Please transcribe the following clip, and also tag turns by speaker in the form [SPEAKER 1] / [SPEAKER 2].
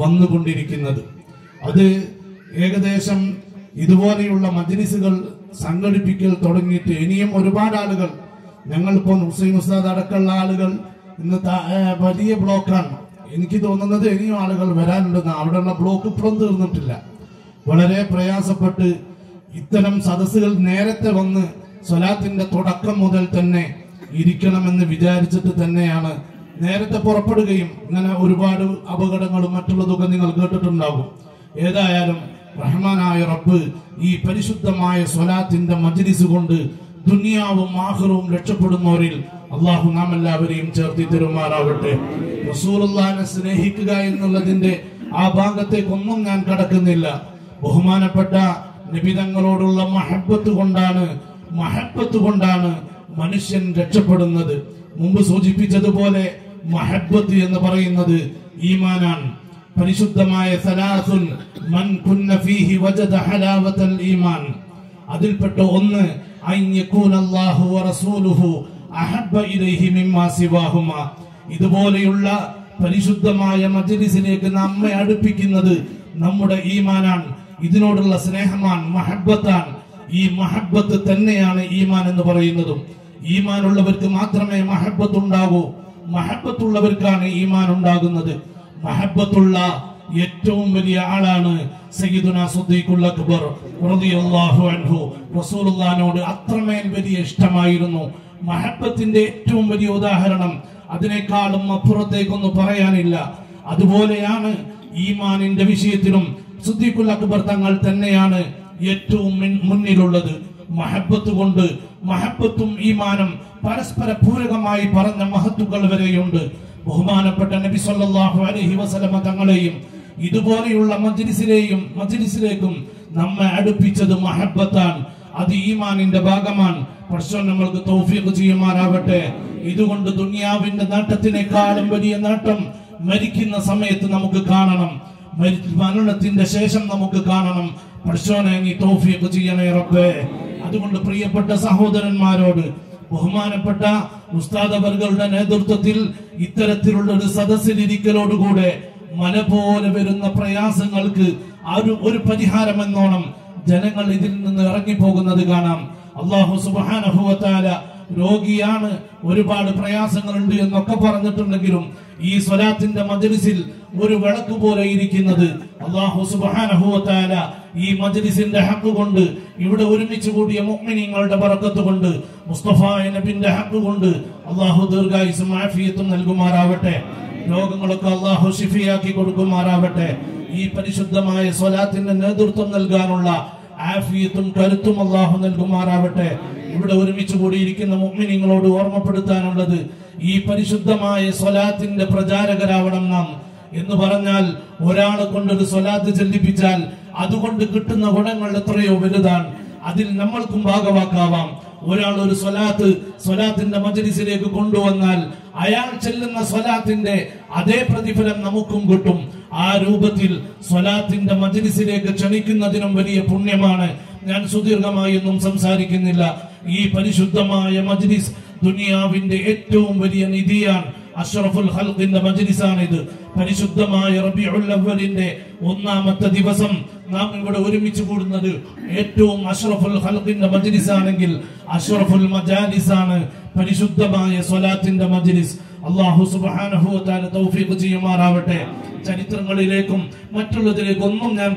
[SPEAKER 1] വന്നുകൊണ്ടിരിക്കുന്നത്. അത് ഏകദേശം ഇതുപോലെയുള്ള മജ്ലിസുകൾ സംഘടിപ്പിക്കൽ തുടങ്ങിയിട്ട് ഇനിയും ഒരുപാട് ആളുകൾ, ഞങ്ങളിപ്പോൾ ഹുസൈൻ ഉസ്താദ് അടക്കമുള്ള ആളുകൾ ഇന്ന് വലിയ ബ്ലോക്കാണ്. എനിക്ക് തോന്നുന്നത് ഇനിയും ആളുകൾ വരാനുണ്ടെന്ന്. അവിടെയുള്ള ബ്ലോക്ക് ഇപ്പോഴും തീർന്നിട്ടില്ല. വളരെ പ്രയാസപ്പെട്ട് ഇത്തരം സദസ്സുകൾ നേരത്തെ വന്ന് സ്വലാത്തിന്റെ തുടക്കം മുതൽ തന്നെ ഇരിക്കണമെന്ന് വിചാരിച്ചിട്ട് തന്നെയാണ് നേരത്തെ പുറപ്പെടുകയും ഇങ്ങനെ ഒരുപാട് അപകടങ്ങളും മറ്റുള്ളതൊക്കെ നിങ്ങൾ കേട്ടിട്ടുണ്ടാകും. ഏതായാലും റഹ്മാനായ റബ്ബ് ഈ പരിശുദ്ധമായ സ്വലാത്തിന്റെ മജ്ലിസ് കൊണ്ട് ദുനിയാവും ആഖിറവും രക്ഷപ്പെടുന്നവരിൽ അള്ളാഹു നാം എല്ലാവരെയും ചേർത്തി തരുമാറാവട്ടെ. റസൂലുള്ളാഹിനെ സ്നേഹിക്കുക എന്നുള്ളതിന്റെ ആ ഭാഗത്തേക്കൊന്നും ഞാൻ കടക്കുന്നില്ല. ബഹുമാനപ്പെട്ട നബി തങ്ങളോടുള്ള മഹബ്ബത്ത് കൊണ്ടാണ് മനുഷ്യൻ രക്ഷപ്പെടുന്നത്. മുമ്പ് സൂചിപ്പിച്ചതുപോലെ മഹബ്ബത്ത് എന്ന് പറയുന്നത് ഈമാനാണ്. പരിശുദ്ധമായ സലാസുൻ മൻ കുന്ന ഫീഹി വജദ ഹലാവതൽ ഈമാൻ. അതിൽപ്പെട്ട ഒന്ന് അൻ യകൂന അല്ലാഹു വറസൂലുഹു അഹബ്ബ ഇലൈഹി മിമ്മാ സിവാഹുമാ. ഇതുപോലെയുള്ള പരിശുദ്ധമായ മജ്ലിസിലേക്ക് നമ്മെ അടുപ്പിക്കുന്നത് നമ്മുടെ ഈമാനാണ്, ഇതിനോടുള്ള സ്നേഹമാണ്, മഹബ്ബത്താണ്. ഈ മഹബ്ബത്ത് തന്നെയാണ് ഈമാൻ എന്ന് പറയുന്നതും. ഈമാനുള്ളവർക്ക് മാത്രമേ മഹബ്ബത്ത് ഉണ്ടാകൂ. മഹബ്ബത്തുള്ളവർക്കാണ് ഈമാൻ ഉണ്ടാകുന്നത്. മഹബ്ബത്തുള്ള ഏറ്റവും വലിയ ആളാണ് സയ്യിദുനാ സിദ്ദീഖുൽ അക്ബർ റളിയല്ലാഹു അൻഹു. റസൂലുള്ളാഹിനോട് അത്രമേൽ വലിയ ഇഷ്ടമായിരുന്നു. മഹബ്ബത്തിന്റെ ഏറ്റവും വലിയ ഉദാഹരണം അതിനേക്കാളും അപ്പുറത്തേക്കൊന്നും പറയാനില്ല. അതുപോലെയാണ് ഈമാനിന്റെ വിഷയത്തിലും സിദ്ദീഖുൽ അക്ബർ തങ്ങൾ തന്നെയാണ് ഏറ്റവും മുന്നിലുള്ളത്. മഹബ്ബത്ത് കൊണ്ട് മഹബ്ബത്തും ഈമാനും പരസ്പര പൂരകമായി പറഞ്ഞ മഹത്തുക്കൾ വരെയുണ്ട്. ബഹുമാനപ്പെട്ട നബി സല്ലല്ലാഹു അലൈഹി വസല്ലമ തങ്ങളെയും ഇതുപോലെയുള്ള മജ്ലിസിലേക്കും നമ്മെ അടുപ്പിച്ചത് മഹബ്ബത്താണ്. അത് ഈമാനിന്റെ ഭാഗമാണ്. പക്ഷേ നമ്മൾക്ക് തൗഫീഖ് ചെയ്യുമാറാവട്ടെ. ഇതുകൊണ്ട് ദുനിയാവിന്റെ നേട്ടത്തിനേക്കാളും വലിയ നേട്ടം മരിക്കുന്ന സമയത്ത് നമുക്ക് കാണണം, മരണത്തിന്റെ ശേഷം നമുക്ക് കാണണം. പടച്ചോനെ നീ തൗഫീഖ് ചെയ്യണേ റബ്ബേ. അതുകൊണ്ട് പ്രിയപ്പെട്ട സഹോദരന്മാരോട്, ബഹുമാനപ്പെട്ട ഉസ്താദ് അവർകളുടെ നേതൃത്വത്തിൽ ഇത്തരത്തിലുള്ള ഒരു സദസ്സിലിരിക്കലോടുകൂടെ മല പോലെ വരുന്ന പ്രയാസങ്ങൾക്ക് ഒരു പരിഹാരം എന്നോണം ജനങ്ങൾ ഇതിൽ നിന്ന് ഇറങ്ങിപ്പോകുന്നത് കാണാം. അല്ലാഹു സുബ്ഹാനഹു വ തആല രോഗിയാണ്, ഒരുപാട് പ്രയാസങ്ങളുണ്ട് എന്നൊക്കെ പറഞ്ഞിട്ടുണ്ടെങ്കിലും ഈ സ്വലാത്തിന്റെ മജ്ലിസിൽ ഒരു വിളക്ക് പോലെ ഇരിക്കുന്നത് അല്ലാഹു സുബ്ഹാനഹു വ തആല ഈ മജ്ലിസിന്റെ ഹഖ് കൊണ്ട്, ഇവിടെ ഒരുമിച്ച് കൂടിയ മുഅ്മിനീങ്ങളുടെ ബറക്കത്ത് കൊണ്ട്, മുസ്തഫ നബിയുടെ ഹഖ് കൊണ്ട് അല്ലാഹു ദീർഘായുസ്സും ആഫിയത്തും നൽകുമാറാവട്ടെ. രോഗങ്ങളൊക്കെ അല്ലാഹു ശിഫയാക്കി കൊടുക്കുമാറാവട്ടെ. ഈ പരിശുദ്ധമായ സ്വലാത്തിന്റെ നേതൃത്വം നൽകാനുള്ള ആഫിയത്തും കരുത്തും അല്ലാഹു നൽകുമാറാവട്ടെ. ഇവിടെ ഒരുമിച്ച് കൂടിയിരിക്കുന്ന മുഅ്മിനീങ്ങളോട് ഓർമ്മപ്പെടുത്താനുള്ളത്, ഈ പരിശുദ്ധമായ സ്വലാത്തിന്റെ പ്രചാരകരാവണം നാം. എന്ന് പറഞ്ഞാൽ ഒരാളെ കൊണ്ടൊരു സ്വലാത്ത് ചൊല്ലിപ്പിച്ചാൽ അതുകൊണ്ട് കിട്ടുന്ന ഗുണങ്ങൾ എത്രയോ വലുതാണ്. അതിൽ നമ്മൾക്കും ഭാഗവാക്കാവാം. ഒരാൾ ഒരു സ്വലാത്തിന്റെ മജ്ലിസിലേക്ക് കൊണ്ടുവന്നാൽ അയാൾ ചെല്ലുന്ന സ്വലാത്തിന്റെ അതേ പ്രതിഫലം നമുക്കും കിട്ടും. ആ രൂപത്തിൽ സ്വലാത്തിന്റെ മജ്ലിസിലേക്ക് ക്ഷണിക്കുന്നതിനും വലിയ പുണ്യമാണ്. ഞാൻ സുദീർഘമായി ഒന്നും സംസാരിക്കുന്നില്ല. ഈ പരിശുദ്ധമായ മജ്ലിസ് ദുനിയാവിന്റെ ഏറ്റവും വലിയ നിധിയാണ്. അഷ്റഫുൽ ഖൽഖിന്റെ മജ്ലിസാണിത്. പരിശുദ്ധമായ റബീഉൽ അവ്വലിന്റെ ഒന്നാമത്തെ ദിവസം നാം ഇവിടെ ഒരുമിച്ച് കൂടുന്നത് ഏറ്റവും അഷ്റഫുൽ ഖൽഖിന്റെ മജ്ലിസാണെങ്കിൽ അഷ്റഫുൽ മജാലിസാണ് പരിശുദ്ധമായ സ്വലാത്തിന്റെ മജ്ലിസ്. അല്ലാഹു സുബ്ഹാനഹു വ തആല തൗഫീഖ് ചെയ്യുമാറാവട്ടെ. ചരിത്രങ്ങളിലേക്കും മറ്റുള്ളതിലേക്കൊന്നും ഞാൻ